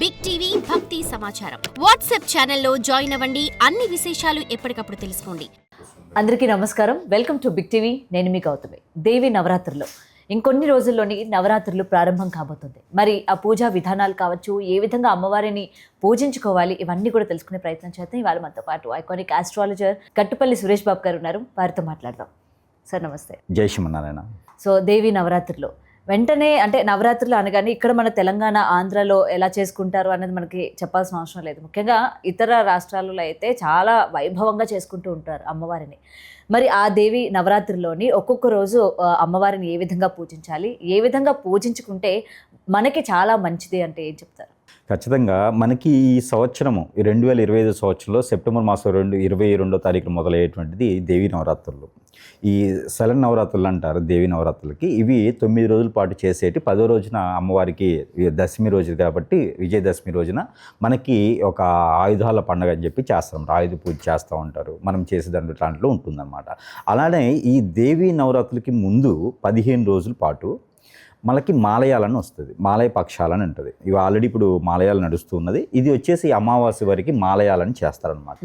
Big TV భక్తి సమాచారం WhatsApp ఛానల్లో జాయిన్ అవ్వండి. అన్ని విశేషాలు ఎప్పటికప్పుడు తెలుసుకోండి. అందరికీ నమస్కారం. Welcome to Big TV. నేను మీ గౌతమి. దేవి నవరాత్రులు ఇంకొన్ని రోజుల్లోని నవరాత్రులు ప్రారంభం కాబోతుంది. మరి ఆ పూజా విధానాలు కావచ్చు, ఏ విధంగా అమ్మవారిని పూజించుకోవాలి, ఇవన్నీ కూడా తెలుసుకునే ప్రయత్నం చేద్దాం. ఇవాళ మనతో పాటు ఐకానిక్ ఆస్ట్రాలజర్ కట్టుపల్లి సురేష్ బాబు గారు ఉన్నారు. వారితో మాట్లాడదాం. సార్ నమస్తే. జై శ్రీమన్నారాయణ. సో దేవి నవరాత్రులు వెంటనే అంటే నవరాత్రులు అనగానే ఇక్కడ మన తెలంగాణ, ఆంధ్రాలో ఎలా చేసుకుంటారు అనేది మనకి చెప్పాల్సిన అవసరం లేదు. ముఖ్యంగా ఇతర రాష్ట్రాలలో అయితే చాలా వైభవంగా చేసుకుంటూ ఉంటారు అమ్మవారిని. మరి ఆ దేవి నవరాత్రిలోని ఒక్కొక్క రోజు అమ్మవారిని ఏ విధంగా పూజించాలి, ఏ విధంగా పూజించుకుంటే మనకి చాలా మంచిది అంటే ఏం చెప్తారు? ఖచ్చితంగా మనకి ఈ సంవత్సరము 2025 సంవత్సరంలో సెప్టెంబర్ మాసం 22వ తారీఖున మొదలయ్యేటువంటిది దేవి నవరాత్రులు. ఈ శరన్ నవరాత్రులు అంటారు దేవి నవరాత్రులకి. ఇవి 9 రోజుల పాటు చేసేటి. 10వ రోజున అమ్మవారికి దశమి రోజు కాబట్టి విజయదశమి రోజున మనకి ఒక ఆయుధాల పండుగ అని చెప్పి చేస్తాం. ఆయుధ పూజ చేస్తూ ఉంటారు. మనం చేసే దాంట్లో ఉంటుందన్నమాట. అలానే ఈ దేవి నవరాత్రులకి ముందు 15 రోజుల పాటు మనకి మాలయాలని వస్తుంది. మాలయ పక్షాలని ఉంటుంది. ఇవి ఆల్రెడీ ఇప్పుడు మాలయాలు నడుస్తున్నది. ఇది వచ్చేసి అమావాస్య వరకు మాలయాలని చేస్తారనమాట.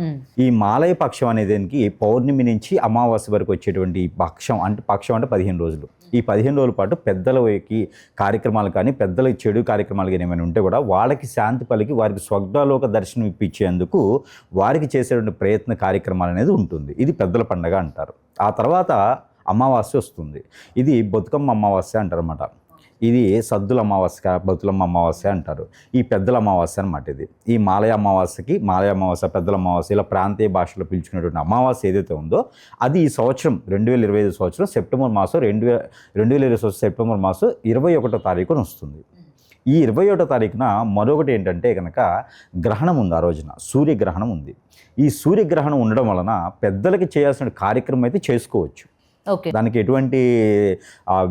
ఈ మాలయ పక్షం అనేదానికి పౌర్ణమి నుంచి అమావాస్య వరకు వచ్చేటువంటి పక్షం అంటే 15 రోజులు. ఈ 15 రోజుల పాటు పెద్దలకి కార్యక్రమాలు కానీ, పెద్దల చెడు కార్యక్రమాలు కానీ ఏమైనా ఉంటే కూడా వాళ్ళకి శాంతి పలికి వారికి స్వర్గలోక దర్శనం ఇప్పించేందుకు వారికి చేసేటువంటి ప్రయత్న కార్యక్రమాలు అనేది ఉంటుంది. ఇది పెద్దల పండగ అంటారు. ఆ తర్వాత అమావాస్య వస్తుంది. ఇది బతుకమ్మ అమావాస్య అంటారన్నమాట. ఇది సద్దుల అమావాస్య, బతులమ్మ అమావాస్య అంటారు. ఈ పెద్దల అమావాస్య అనమాట. ఇది ఈ మాలయ అమావాస్యకి మాలయ అమావాస్య, పెద్దల అమావాస్య ఇలా ప్రాంతీయ భాషలో పిలుచుకునేటువంటి అమావాస్య ఏదైతే ఉందో అది ఈ సంవత్సరం 2025 సంవత్సరం సెప్టెంబర్ మాసం 2020 సెప్టెంబర్ మాసం 21వ తారీఖున వస్తుంది. ఈ 21వ తారీఖున మరొకటి ఏంటంటే కనుక గ్రహణం ఉంది. ఆ రోజున సూర్యగ్రహణం ఉంది. ఈ సూర్యగ్రహణం ఉండడం వలన పెద్దలకి చేయాల్సిన కార్యక్రమం అయితే చేసుకోవచ్చు. దానికి ఎటువంటి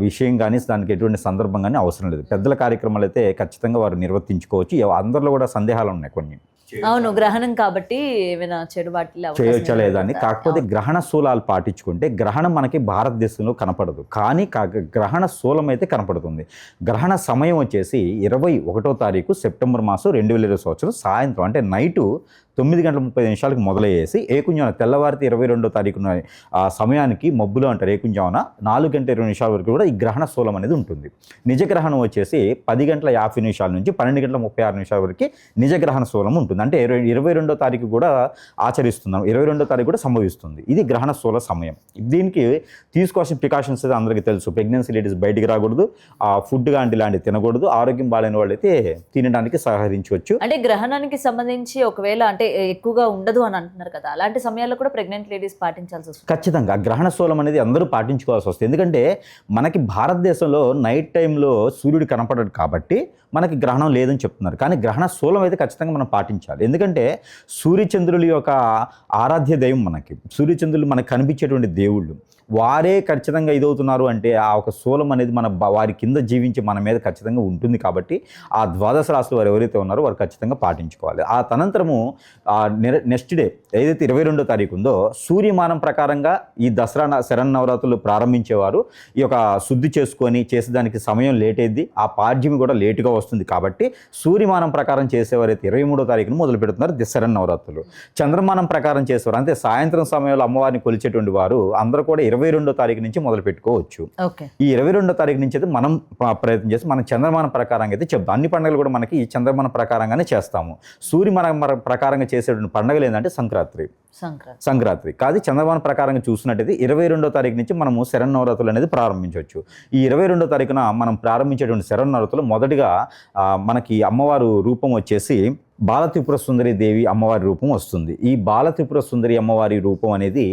విషయం కానీ, దానికి ఎటువంటి సందర్భం కానీ అవసరం లేదు. పెద్దల కార్యక్రమాలు అయితే ఖచ్చితంగా వారు నిర్వర్తించుకోవచ్చు. అందరిలో కూడా సందేహాలు ఉన్నాయి కొన్ని. అవును, గ్రహణం కాబట్టి ఏమైనా చెడు వాటిలో చేయొచ్చా లేదా అని. కాకపోతే గ్రహణ శూలాలు పాటించుకుంటే గ్రహణం మనకి భారతదేశంలో కనపడదు, కానీ గ్రహణ శూలం అయితే కనపడుతుంది. గ్రహణ సమయం వచ్చేసి 21వ తారీఖు సెప్టెంబర్ మాసం 2020 సంవత్సరం సాయంత్రం అంటే నైటు 9:30 మొదలయ్యేసి ఏకుంజామున తెల్లవారితే 22వ తారీఖున ఆ సమయానికి మబ్బులు అంటారు. ఏకుంజామున 4:20 వరకు కూడా ఈ గ్రహణ శూలం అనేది ఉంటుంది. నిజ గ్రహణం వచ్చేసి 10:50 నుంచి 12:36 వరకు నిజ గ్రహణ శూలం ఉంటుంది. అంటే 22వ తారీఖు కూడా ఆచరిస్తున్నాం. 22వ తారీఖు కూడా సంభవిస్తుంది. ఇది గ్రహణ శూల సమయం. దీనికి తీసుకోవాల్సిన ప్రికాషన్స్ అయితే అందరికీ తెలుసు. ప్రెగ్నెన్సీ లేడీస్ బయటికి రాకూడదు, ఫుడ్ లాంటి ఇలాంటివి తినకూడదు, ఆరోగ్యం బాగాలేని వాళ్ళైతే తినడానికి సహకరించవచ్చు. అంటే గ్రహణానికి సంబంధించి ఒకవేళ అంటే ఎక్కువగా ఉండదు అని అంటున్నారు కదా, అలాంటి సమయాల్లో కూడా ప్రెగ్నెంట్ లేడీస్ పాటించాల్సి వస్తుంది. ఖచ్చితంగా గ్రహణ శూలం అనేది అందరూ పాటించుకోవాల్సి వస్తుంది. ఎందుకంటే మనకి భారతదేశంలో నైట్ టైంలో సూర్యుడు కనపడడు కాబట్టి మనకి గ్రహణం లేదని చెప్తున్నారు. కానీ గ్రహణ శూలం అయితే ఖచ్చితంగా మనం పాటించాలి. ఎందుకంటే సూర్యచంద్రుల యొక్క ఆరాధ్య దైవం మనకి. సూర్యచంద్రులు మనకు కనిపించేటువంటి దేవుళ్ళు వారే ఖచ్చితంగా ఇదవుతున్నారు అంటే ఆ ఒక శూలం అనేది వారి కింద జీవించి మన మీద ఖచ్చితంగా ఉంటుంది. కాబట్టి ఆ ద్వాదశ రాశులు వారు ఎవరైతే ఉన్నారో వారు ఖచ్చితంగా పాటించుకోవాలి. ఆ తనంతరము నెక్స్ట్ డే ఏదైతే 22వ తారీఖు ఉందో సూర్యమానం ప్రకారంగా ఈ దసరా శరన్నవరాత్రులు ప్రారంభించేవారు ఈ యొక్క శుద్ధి చేసుకొని చేసేదానికి సమయం లేట్ అయింది. ఆ పాడ్యమి కూడా లేటుగా వస్తుంది. కాబట్టి సూర్యమానం ప్రకారం చేసేవారైతే 23వ తారీఖున మొదలు పెడుతున్నారు శరన్నవరాత్రులు. చంద్రమానం ప్రకారం చేసేవారు అంటే సాయంత్రం సమయంలో అమ్మవారిని కొలిచేటువంటి వారు అందరూ కూడా 22వ తారీఖు నుంచి మొదలు పెట్టుకోవచ్చు. ఈ 22వ తారీఖు నుంచి అయితే మనం ప్రయత్నం చేసి మనం చంద్రమానం ప్రకారంగా అయితే చెప్తాం. అన్ని పండుగలు కూడా మనకి ఈ చంద్రమానం ప్రకారంగానే చేస్తాము. సూర్యమానం ప్రకారంగా చేసేటువంటి పండుగలు ఏంటంటే సంక్రాంతి కాదు. చంద్రమానం ప్రకారంగా చూసినట్టయితే 22వ తారీఖు నుంచి మనము శరన్నవరాత్రులు అనేది ప్రారంభించవచ్చు. ఈ 22వ తారీఖున మనం ప్రారంభించేటువంటి శరన్నవరాత్రులు మొదటిగా మనకి అమ్మవారు రూపం వచ్చేసి బాలత్రిపుర సుందరి దేవి అమ్మవారి రూపం వస్తుంది. ఈ బాలత్రిపుర సుందరి అమ్మవారి రూపం అనేది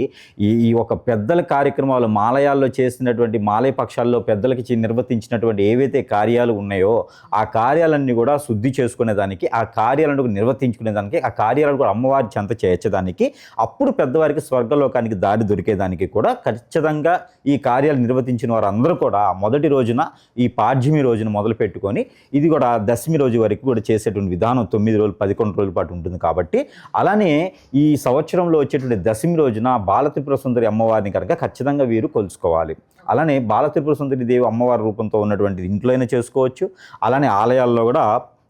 ఈ ఒక పెద్దల కార్యక్రమాలు మాలయాల్లో చేసినటువంటి మాలయ పక్షాల్లో పెద్దలకి నిర్వర్తించినటువంటి ఏవైతే కార్యాలు ఉన్నాయో ఆ కార్యాలన్నీ కూడా శుద్ధి చేసుకునేదానికి, ఆ కార్యాలను నిర్వర్తించుకునేదానికి, ఆ కార్యాలను కూడా అమ్మవారి చెంత చేర్చడానికి, అప్పుడు పెద్దవారికి స్వర్గలోకానికి దారి దొరికేదానికి కూడా ఖచ్చితంగా ఈ కార్యాలు నిర్వర్తించిన వారు అందరూ కూడా మొదటి రోజున ఈ పాడ్యమి రోజున మొదలు పెట్టుకొని ఇది కూడా దశమి రోజు వరకు కూడా చేసేటువంటి విధానం 9 రోజులు 11 రోజుల పాటు ఉంటుంది. కాబట్టి అలానే ఈ సంవత్సరంలో వచ్చేటువంటి దశమి రోజున బాలత్రిపుర సుందరి అమ్మవారిని కనుక ఖచ్చితంగా వీరు కొలుసుకోవాలి. అలానే బాలత్రిపుర సుందరి దేవి అమ్మవారి రూపంతో ఉన్నటువంటి ఇంట్లో అయినా చేసుకోవచ్చు. అలానే ఆలయాల్లో కూడా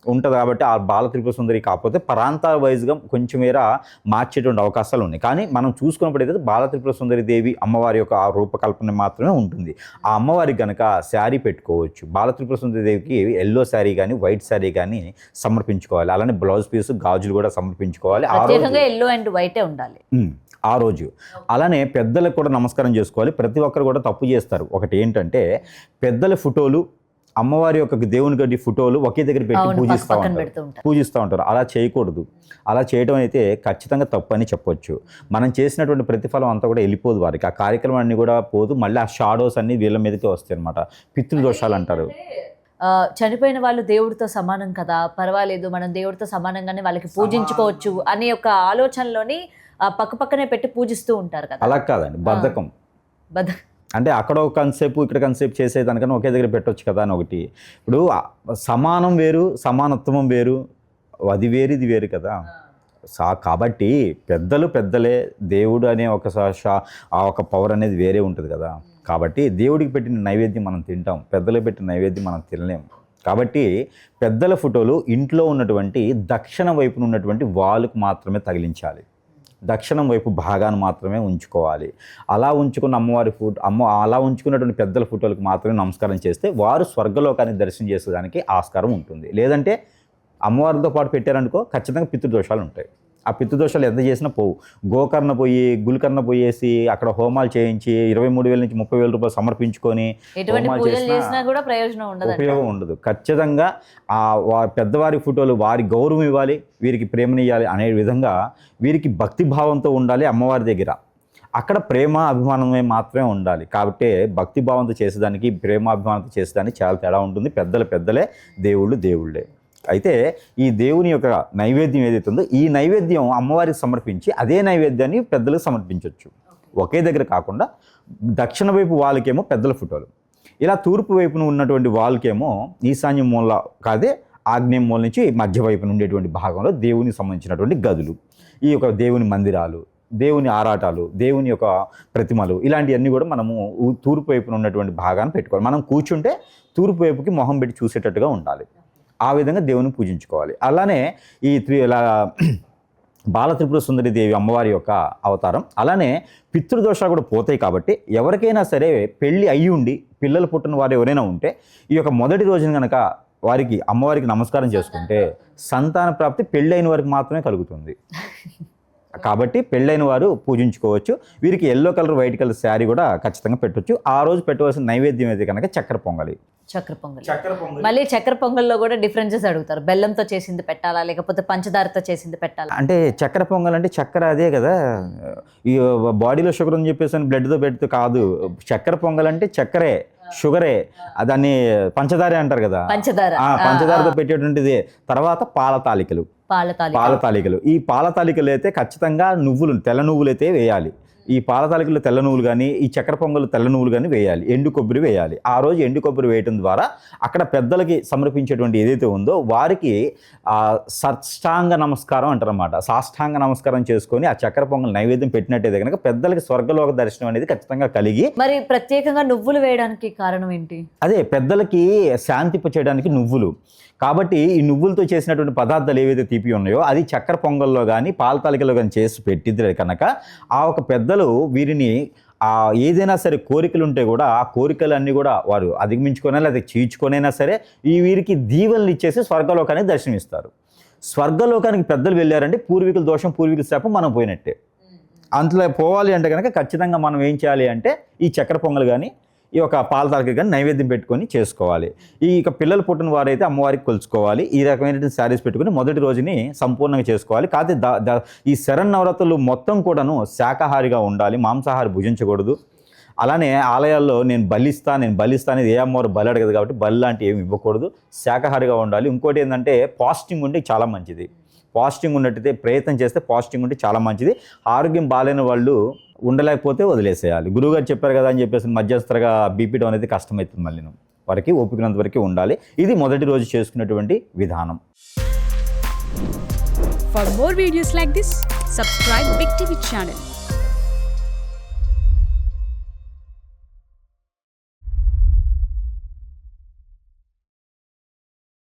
ఉంటుంది కాబట్టి ఆ బాల త్రిపుర సుందరి కాకపోతే ప్రాంతాల వైజ్గా కొంచెం మేర మార్చేటువంటి అవకాశాలు ఉన్నాయి. కానీ మనం చూసుకున్నప్పుడైతే బాల త్రిపుర సుందరి దేవి అమ్మవారి యొక్క ఆ రూపకల్పన మాత్రమే ఉంటుంది. ఆ అమ్మవారికి కనుక శారీ పెట్టుకోవచ్చు. బాల త్రిపుర సుందరి దేవికి ఎల్లో శారీ కానీ వైట్ శారీ కానీ సమర్పించుకోవాలి. అలానే బ్లౌజ్ పీస్ గాజులు కూడా సమర్పించుకోవాలి. ఎల్లో అండ్ వైటే ఉండాలి ఆ రోజు. అలానే పెద్దలకు కూడా నమస్కారం చేసుకోవాలి. ప్రతి ఒక్కరు కూడా తప్పు చేస్తారు. ఒకటి ఏంటంటే పెద్దల ఫోటోలు, అమ్మవారి యొక్క దేవుని గడ్డి ఫోటోలు ఒకే దగ్గర పెట్టి పూజిస్తూ ఉంటారు. అలా చేయకూడదు. అలా చేయడం అయితే ఖచ్చితంగా తప్పు అని చెప్పొచ్చు. మనం చేసినటువంటి ప్రతిఫలం అంతా కూడా వెళ్ళిపోదు వారికి. ఆ కార్యక్రమం అన్నీ కూడా పోదు. మళ్ళీ ఆ షాడోస్ అన్ని వీళ్ళ మీదకే వస్తాయి అనమాట. పితృదోషాలు అంటారు. చనిపోయిన వాళ్ళు దేవుడితో సమానం కదా, పర్వాలేదు మనం దేవుడితో సమానంగానే వాళ్ళకి పూజించుకోవచ్చు అనే ఒక ఆలోచనలోని పక్కనే పెట్టి పూజిస్తూ ఉంటారు కదా. అలా కాదండి, బద్ధకం. అంటే అక్కడ ఒక కన్సెప్ట్ ఇక్కడ కన్సెప్ట్ చేసేదానికన్నా ఒకే దగ్గర పెట్టవచ్చు కదా అని ఒకటి. ఇప్పుడు సమానం వేరు, సమానత్వం వేరు, అది వేరు ఇది వేరు కదా. కాబట్టి పెద్దలే, దేవుడు అనే ఆ ఒక పవర్ అనేది వేరే ఉంటుంది కదా. కాబట్టి దేవుడికి పెట్టిన నైవేద్యం మనం తింటాం, పెద్దలకు పెట్టిన నైవేద్యం మనం తినలేం. కాబట్టి పెద్దల ఫోటోలు ఇంట్లో ఉన్నటువంటి దక్షిణ వైపున ఉన్నటువంటి వాల్కు మాత్రమే తగిలించాలి. దక్షిణం వైపు భాగాన్ని మాత్రమే ఉంచుకోవాలి. అలా ఉంచుకున్న అమ్మవారి అలా ఉంచుకున్నటువంటి పెద్దల ఫోటోలకు మాత్రమే నమస్కారం చేస్తే వారు స్వర్గలోకాన్ని దర్శనం చేసేదానికి ఆస్కారం ఉంటుంది. లేదంటే అమ్మవారితో పాటు పెట్టారనుకో ఖచ్చితంగా పితృదోషాలు ఉంటాయి. ఆ పితృదోషాలు ఎంత చేసినా పోవు. గోకర్ణ పోయి గుల్కర్ణ పోయేసి అక్కడ హోమాలు చేయించి 23,000 నుంచి 30,000 రూపాయలు సమర్పించుకొని ఉపయోగం ఉండదు. ఖచ్చితంగా పెద్దవారి ఫోటోలు వారి గౌరవం ఇవ్వాలి, వీరికి ప్రేమనివ్వాలి అనే విధంగా వీరికి భక్తిభావంతో ఉండాలి. అమ్మవారి దగ్గర అక్కడ ప్రేమ అభిమానమే మాత్రమే ఉండాలి. కాబట్టి భక్తిభావంతో చేసేదానికి ప్రేమాభిమానంతో చేసేదానికి చాలా తేడా ఉంటుంది. పెద్దలే, దేవుళ్ళే. అయితే ఈ దేవుని యొక్క నైవేద్యం ఏదైతే ఉందో ఈ నైవేద్యం అమ్మవారికి సమర్పించి అదే నైవేద్యాన్ని పెద్దలకు సమర్పించవచ్చు. ఒకే దగ్గర కాకుండా దక్షిణ వైపు వాళ్ళకేమో పెద్దల ఫోటోలు, ఇలా తూర్పు వైపున ఉన్నటువంటి వాళ్ళకేమో ఈశాన్య మూల కాదే ఆగ్నేయ మూల నుంచి మధ్య వైపున ఉండేటువంటి భాగంలో దేవునికి సంబంధించినటువంటి గదులు, ఈ యొక్క దేవుని మందిరాలు, దేవుని ఆరాటాలు, దేవుని యొక్క ప్రతిమలు, ఇలాంటివన్నీ కూడా మనము తూర్పు వైపున ఉన్నటువంటి భాగాన్ని పెట్టుకోవాలి. మనం కూర్చుంటే తూర్పు వైపుకి మొహం పెట్టి చూసేటట్టుగా ఉండాలి. ఆ విధంగా దేవుని పూజించుకోవాలి. అలానే ఈ బాల త్రిపుర సుందరి దేవి అమ్మవారి యొక్క అవతారం. అలానే పితృదోషాలు కూడా పోతాయి. కాబట్టి ఎవరికైనా సరే పెళ్ళి అయ్యి ఉండి పిల్లలు పుట్టిన వారు ఎవరైనా ఉంటే ఈ యొక్క మొదటి రోజున కనుక అమ్మవారికి నమస్కారం చేసుకుంటే సంతాన ప్రాప్తి పెళ్ళైన వారికి మాత్రమే కలుగుతుంది. కాబట్టి పెళ్ళైన వారు పూజించుకోవచ్చు. వీరికి yellow colour white colour sari కూడా ఖచ్చితంగా పెట్టవచ్చు. ఆ రోజు పెట్టవలసిన నైవేద్యం అయితే కనుక చక్కెర పొంగలి. మళ్ళీ చక్కెర పొంగల్లో కూడా డిఫరెన్సెస్ అడుగుతారు. బెల్లంతో చేసింది పెట్టాలా లేకపోతే పంచదారతో చేసింది పెట్టాలా? అంటే చక్కెర పొంగల్ అంటే చక్కెర అదే కదా, ఈ బాడీలో షుగర్ అని చెప్పేసి బ్లడ్తో పెడితే కాదు. చక్కెర పొంగల్ అంటే చక్కెరే, షుగరే, దాన్ని పంచదారే అంటారు కదా. పంచదారతో పెట్టేటువంటిది. తర్వాత పాల తాలికలు. ఈ పాల తాలికలు అయితే ఖచ్చితంగా తెల్ల నువ్వులు అయితే వేయాలి. ఈ పాల తాలికలు తెల్ల నువ్వులు కానీ, ఈ చక్కెర పొంగలు తెల్ల నువ్వులు కానీ వేయాలి. ఎండు కొబ్బరి వేయాలి. ఆ రోజు ఎండు కొబ్బరి వేయడం ద్వారా అక్కడ పెద్దలకి సమర్పించేటువంటి ఏదైతే ఉందో వారికి సాష్టాంగ నమస్కారం అంటారన్నమాట. సాష్టాంగ నమస్కారం చేసుకొని ఆ చక్కెర పొంగల్ నైవేద్యం పెట్టినట్టయితే కనుక పెద్దలకి స్వర్గలోక దర్శనం అనేది ఖచ్చితంగా కలిగి. మరి ప్రత్యేకంగా నువ్వులు వేయడానికి కారణం ఏంటి? అదే పెద్దలకి శాంతింప చేయడానికి నువ్వులు. కాబట్టి ఈ నువ్వులతో చేసినటువంటి పదార్థాలు ఏవైతే తీపి ఉన్నాయో అది చక్కెర పొంగల్లో కానీ పాల తాలికలో కానీ చేసి పెట్టిద్దే కనుక ఆ ఒక పెద్దలు వీరిని ఏదైనా సరే కోరికలు ఉంటే కూడా ఆ కోరికలన్నీ కూడా వారు అధిగమించుకొని లేదా చీల్చుకొనైనా సరే వీరికి దీవెనలు ఇచ్చేసి స్వర్గలోకానికి దర్శనమిస్తారు. స్వర్గలోకానికి పెద్దలు వెళ్ళారంటే పూర్వీకుల దోషం పూర్వీకుల శాపం మనం పోయినట్టే. అంతలో పోవాలి అంటే కనుక ఖచ్చితంగా మనం ఏం చేయాలి అంటే ఈ చక్కెర పొంగల్ కానీ ఈ యొక్క పాల తాలిక కానీ నైవేద్యం పెట్టుకొని చేసుకోవాలి. ఈ పిల్లలు పుట్టిన వారైతే అమ్మవారికి కొలుచుకోవాలి. ఈ రకమైనటువంటి శారీస్ పెట్టుకుని మొదటి రోజుని సంపూర్ణంగా చేసుకోవాలి. కాకపోతే ఈ శరన్నవరాత్రులు మొత్తం కూడాను శాకాహారిగా ఉండాలి, మాంసాహారి భుజించకూడదు. అలానే ఆలయాల్లో నేను బలిస్తాను ఏ అమ్మవారు బలి అడగదు కాబట్టి బలి లాంటివి ఏమి ఇవ్వకూడదు, శాకాహారిగా ఉండాలి. ఇంకోటి ఏంటంటే పాస్టింగ్ ఉంటే చాలా మంచిది. పాస్టింగ్ ఉన్నట్టయితే ప్రయత్నం చేస్తే పాస్టింగ్ ఉంటే చాలా మంచిది. ఆరోగ్యం బాగాలేని వాళ్ళు ఉండలేకపోతే వదిలేసేయాలి. గురువుగారు చెప్పారు కదా అని చెప్పేసి మధ్యస్థంగా బీపీ డౌన్ అయితే కష్టమవుతుంది. మళ్ళీ వారికి ఓపికనంత వరకు ఉండాలి. ఇది మొదటి రోజు చేసుకునేటువంటి విధానం. For more videos like this, subscribe Big TV channel.